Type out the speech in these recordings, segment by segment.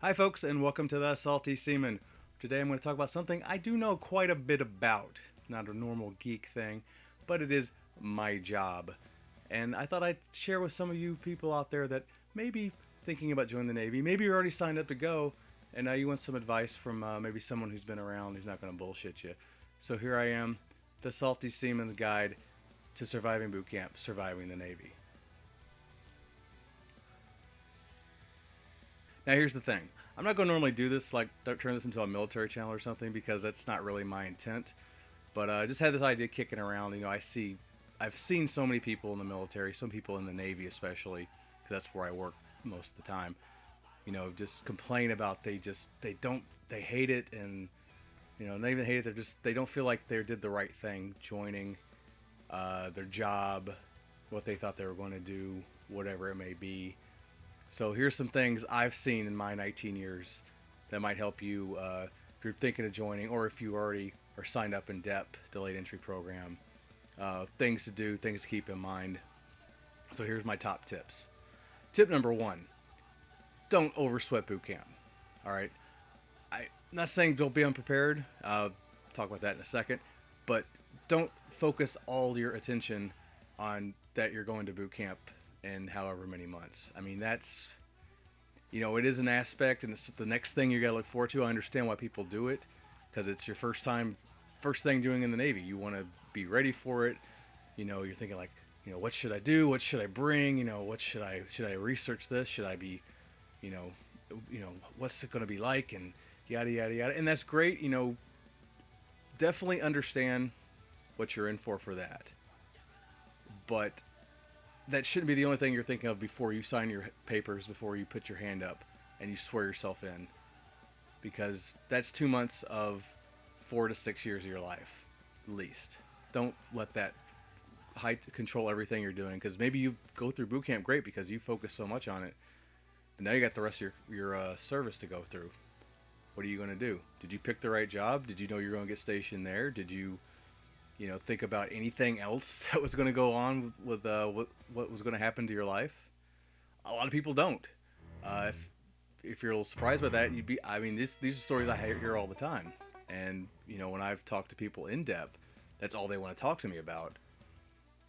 Hi, folks, and welcome to the Salty Seaman. Today I'm going to talk about something I do know quite a bit about. Not a normal geek thing, but it is my job. And I thought I'd share with some of you people out there that may be thinking about joining the Navy. Maybe you're already signed up to go, and now you want some advice from maybe someone who's been around who's not going to bullshit you. So here I am, the Salty Seaman's Guide to Surviving Boot Camp, Surviving the Navy. Now here's the thing. I'm not going to normally do this, like turn this into a military channel or something, because that's not really my intent. But I just had this idea kicking around. I've seen so many people in the military, some people in the Navy especially, because that's where I work most of the time. Just complain about they hate it, and not even hate it. They don't feel like they did the right thing joining their job, what they thought they were going to do, whatever it may be. So here's some things I've seen in my 19 years that might help you if you're thinking of joining, or if you already are signed up in DEP, Delayed Entry Program. Things to do, things to keep in mind. So here's my top tips. Tip number one, don't oversweat boot camp. All right. I'm not saying don't be unprepared. I'll talk about that in a second. But don't focus all your attention on that you're going to boot camp in however many months. I mean, that's, it is an aspect, and it's the next thing you got to look forward to. I understand why people do it, because it's your first thing doing in the Navy. You want to be ready for it. You're thinking like, what should I do? What should I bring? What should I research this? Should I be, what's it going to be like? And yada, yada, yada. And that's great. Definitely understand what you're in for that. But that shouldn't be the only thing you're thinking of before you sign your papers, before you put your hand up and you swear yourself in, because that's 2 months of 4 to 6 years of your life, at least. Don't let that control everything you're doing, because maybe you go through boot camp great because you focus so much on it, but now you got the rest of your service to go through. What are you going to do? Did you pick the right job? Did you know you're going to get stationed there? Did you think about anything else that was going to go on with what was going to happen to your life? A lot of people don't. If you're a little surprised by that, these are stories I hear all the time. And, when I've talked to people in depth, that's all they want to talk to me about.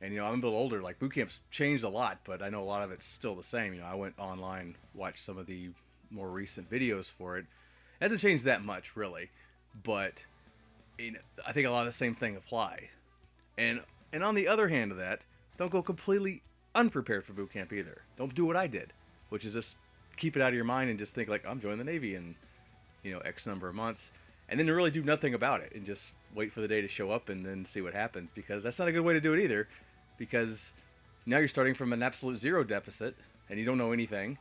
And, I'm a little older, like boot camp's changed a lot, but I know a lot of it's still the same. I went online, watched some of the more recent videos for it. It hasn't changed that much, really, but I think a lot of the same thing apply. And on the other hand of that, don't go completely unprepared for boot camp either. Don't do what I did, which is just keep it out of your mind and just think like, I'm joining the Navy in, X number of months, and then to really do nothing about it and just wait for the day to show up and then see what happens, because that's not a good way to do it either, because now you're starting from an absolute zero deficit and you don't know anything,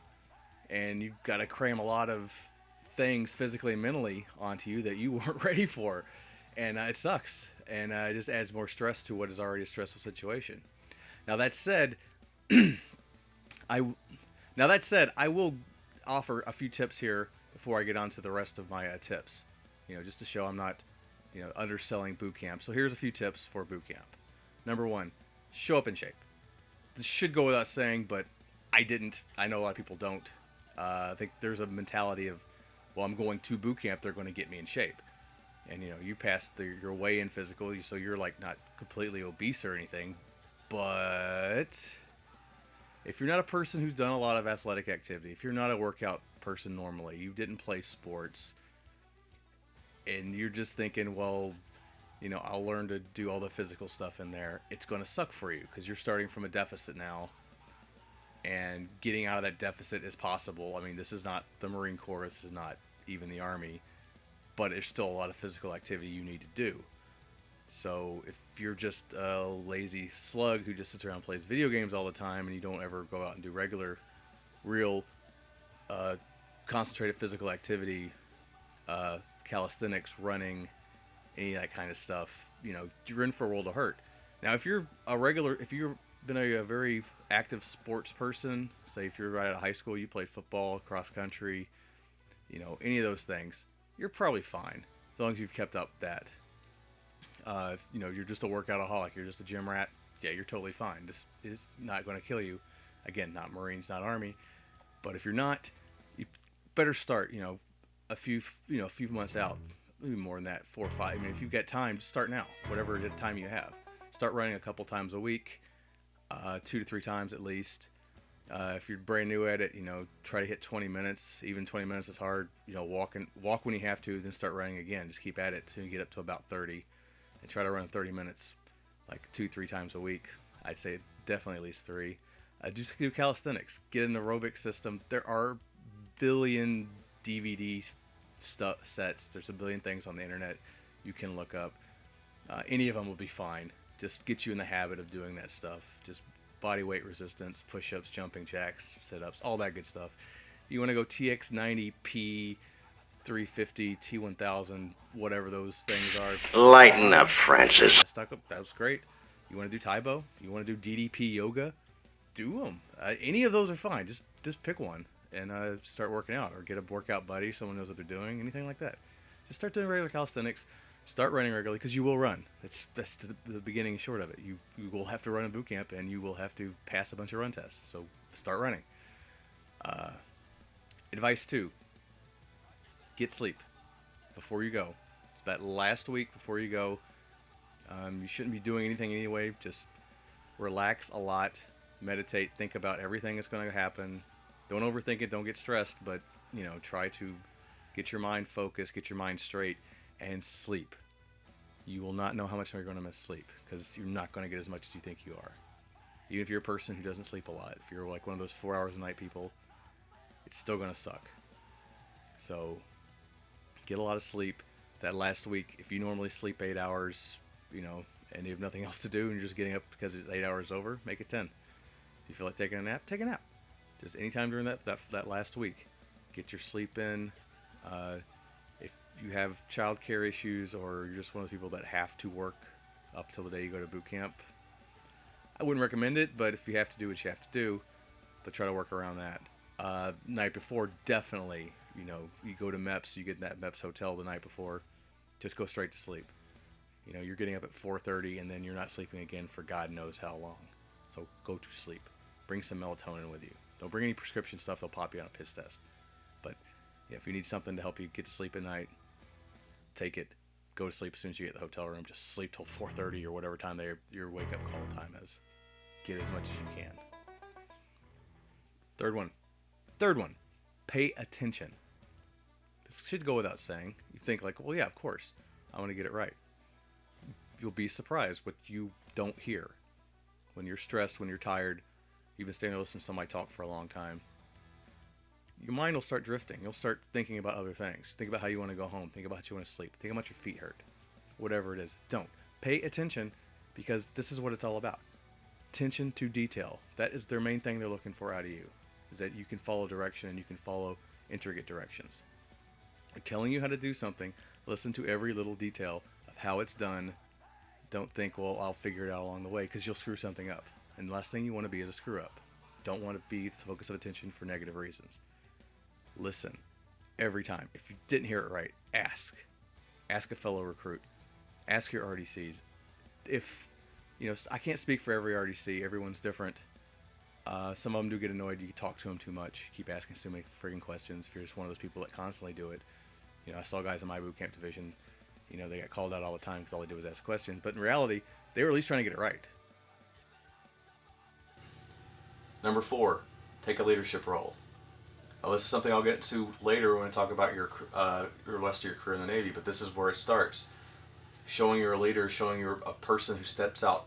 and you've got to cram a lot of things physically and mentally onto you that you weren't ready for. And it sucks, and it just adds more stress to what is already a stressful situation. Now that said, I will offer a few tips here before I get on to the rest of my tips. Just to show I'm not, underselling boot camp. So here's a few tips for boot camp. Number one, show up in shape. This should go without saying, but I didn't. I know a lot of people don't. I think there's a mentality of, well, I'm going to boot camp, they're going to get me in shape. And you passed your weigh-in physical, so you're like not completely obese or anything. But if you're not a person who's done a lot of athletic activity, if you're not a workout person normally, you didn't play sports, and you're just thinking, well, I'll learn to do all the physical stuff in there, it's going to suck for you, because you're starting from a deficit now, and getting out of that deficit is possible. I mean, this is not the Marine Corps, this is not even the Army, but there's still a lot of physical activity you need to do. So if you're just a lazy slug who just sits around and plays video games all the time, and you don't ever go out and do regular, real, concentrated physical activity, calisthenics, running, any of that kind of stuff, you're in for a world of hurt. Now, if you've been a very active sports person, say if you're right out of high school, you played football, cross country, any of those things, you're probably fine, as long as you've kept up that. If you're just a workoutaholic, you're just a gym rat, yeah, you're totally fine. This is not going to kill you. Again, not Marines, not Army. But if you're not, better start, a few months out, maybe more than that, 4 or 5. I mean, if you've got time, start now, whatever time you have. Start running a couple times a week, 2 to 3 times at least. If you're brand new at it, try to hit 20 minutes. Even 20 minutes is hard. Walk when you have to, then start running again. Just keep at it till you get up to about 30, and try to run 30 minutes, like 2, 3 times a week. I'd say definitely at least 3. Just do calisthenics. Get an aerobic system. There are billion DVD sets. There's a billion things on the internet you can look up. Any of them will be fine. Just get you in the habit of doing that stuff. Just body weight resistance, push-ups, jumping jacks, sit-ups, all that good stuff. You want to go TX90, P, 350, T1000, whatever those things are. Lighten up, Francis. Stuck up. That was great. You want to do Taibo? You want to do DDP yoga? Do them. Any of those are fine. Just pick one and start working out, or get a workout buddy, someone knows what they're doing, anything like that. Just start doing regular calisthenics. Start running regularly, because you will run. That's the beginning and short of it. You will have to run in boot camp, and you will have to pass a bunch of run tests. So start running. Advice 2: get sleep before you go. It's that last week before you go. You shouldn't be doing anything anyway. Just relax a lot, meditate, think about everything that's going to happen. Don't overthink it. Don't get stressed, but try to get your mind focused, get your mind straight, and sleep. You will not know how much you're going to miss sleep, because you're not going to get as much as you think you are. Even if you're a person who doesn't sleep a lot, if you're like one of those 4 hours a night people, it's still going to suck. So get a lot of sleep. That last week, if you normally sleep 8 hours, and you have nothing else to do, and you're just getting up because it's 8 hours over, make it 10. If you feel like taking a nap, take a nap. Just anytime during that last week, get your sleep in. If you have childcare issues, or you're just one of those people that have to work up till the day you go to boot camp, I wouldn't recommend it, but if you have to do what you have to do, but try to work around that. Night before, definitely, you go to MEPS, you get in that MEPS hotel the night before, just go straight to sleep. You're getting up at 4:30, and then you're not sleeping again for God knows how long. So go to sleep. Bring some melatonin with you. Don't bring any prescription stuff, they'll pop you on a piss test. But if you need something to help you get to sleep at night, take it. Go to sleep as soon as you get to the hotel room. Just sleep till 4:30 or whatever time your wake-up call time is. Get as much as you can. Third one, pay attention. This should go without saying. You think like, well, yeah, of course, I want to get it right. You'll be surprised what you don't hear. When you're stressed, when you're tired, you've been standing there listening to somebody talk for a long time, your mind will start drifting. You'll start thinking about other things. Think about how you want to go home. Think about how you want to sleep. Think about your feet hurt. Whatever it is. Don't. Pay attention, because this is what it's all about. Attention to detail. That is their main thing they're looking for out of you, is that you can follow direction and you can follow intricate directions. They're telling you how to do something. Listen to every little detail of how it's done. Don't think, well, I'll figure it out along the way, because you'll screw something up. And the last thing you want to be is a screw up. Don't want to be the focus of attention for negative reasons. Listen every time. If you didn't hear it right, ask. Ask a fellow recruit. Ask your RDCs. If, I can't speak for every RDC. Everyone's different. Some of them do get annoyed. You talk to them too much. Keep asking so many friggin' questions. If you're just one of those people that constantly do it. I saw guys in my boot camp division, they got called out all the time because all they did was ask questions. But in reality, they were at least trying to get it right. Number 4, take a leadership role. Now, this is something I'll get to later when I talk about your rest of your career in the Navy, but this is where it starts. Showing you're a leader, showing you're a person who steps out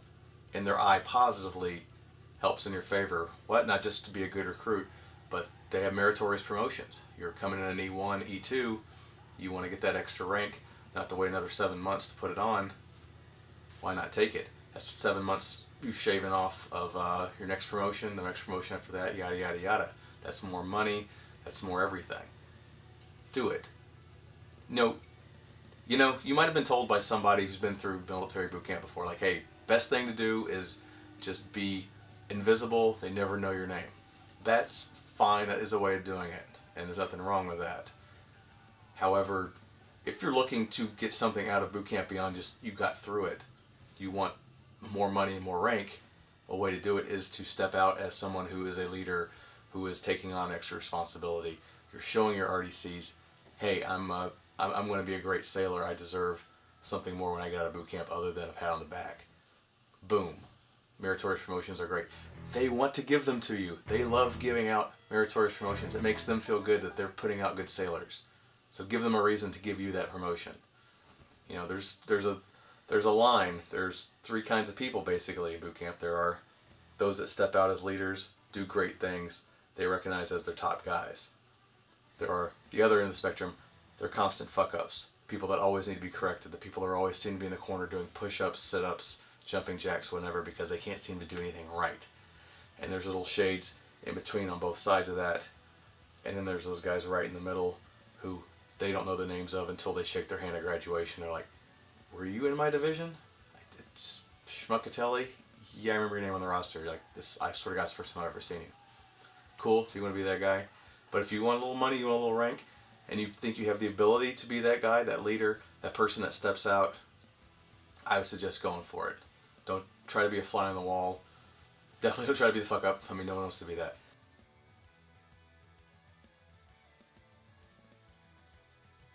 in their eye positively helps in your favor. Not just to be a good recruit, but they have meritorious promotions. You're coming in an E1, E2, you want to get that extra rank, not have to wait another 7 months to put it on. Why not take it? That's 7 months you shaving off of your next promotion, the next promotion after that, yada, yada, yada. That's more money. That's more everything. Do it. No, you might have been told by somebody who's been through military boot camp before, like, hey, best thing to do is just be invisible. They never know your name. That's fine. That is a way of doing it, and there's nothing wrong with that. However, if you're looking to get something out of boot camp beyond just you got through it, you want more money and more rank, a way to do it is to step out as someone who is a leader, who is taking on extra responsibility. You're showing your RDCs, hey, I'm going to be a great sailor. I deserve something more when I get out of boot camp other than a pat on the back. Boom. Meritorious promotions are great. They want to give them to you. They love giving out meritorious promotions. It makes them feel good that they're putting out good sailors. So give them a reason to give you that promotion. You know, there's a line. There's 3 kinds of people basically in boot camp. There are those that step out as leaders, do great things. They recognize as their top guys. There are the other end of the spectrum. They're constant fuck-ups. People that always need to be corrected. The people that are always seem to be in the corner doing push-ups, sit-ups, jumping jacks, whatever, because they can't seem to do anything right. And there's little shades in between on both sides of that. And then there's those guys right in the middle who they don't know the names of until they shake their hand at graduation. They're like, were you in my division? Just Schmuckatelli? Yeah, I remember your name on the roster. You're like, this, I swear to God, it's the first time I've ever seen you. Cool, if you want to be that guy. But if you want a little money, you want a little rank, and you think you have the ability to be that guy, that leader, that person that steps out, I would suggest going for it. Don't try to be a fly on the wall. Definitely don't try to be the fuck up. I mean, no one wants to be that.